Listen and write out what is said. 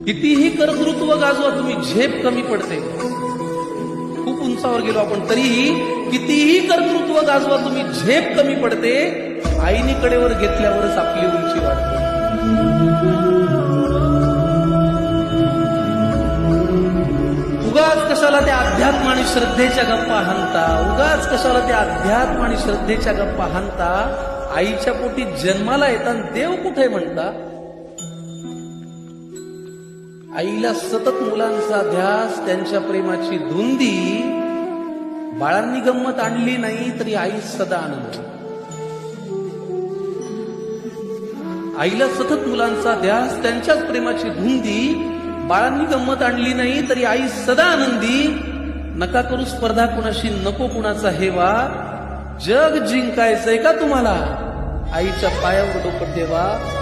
कितीही कर्तृत्व गाजवा तुम्ही, झेप कमी पडते. खूप उंचावर गेलो आपण, तरीही कितीही कर्तृत्व गाजवा तुम्ही, झेप कमी पडते. आईने कडेवर घेतल्यावरच आपली उंची वाढते. उगाच कशाला त्या अध्यात्म आणि श्रद्धेच्या गप्पा हाणता, उगाच कशाला त्या अध्यात्म आणि श्रद्धेच्या गप्पा हाणता. आईच्या पोटी जन्माला येताना देव कुठे म्हणता. आईला सतत मुलांचा ध्यास, त्यांच्या प्रेमाची धुंदी. बाळांनी गंमत आणली नाही तरी आई सदा आनंद. आईला सतत मुलांचा ध्यास, त्यांच्याच प्रेमाची धुंदी. बाळांनी गंमत आणली नाही तरी आई सदा आनंदी. नका करू स्पर्धा कुणाशी, नको कुणाचा हेवा. जग जिंकायचंय का तुम्हाला, आईच्या पायावर डोकं ठेवा.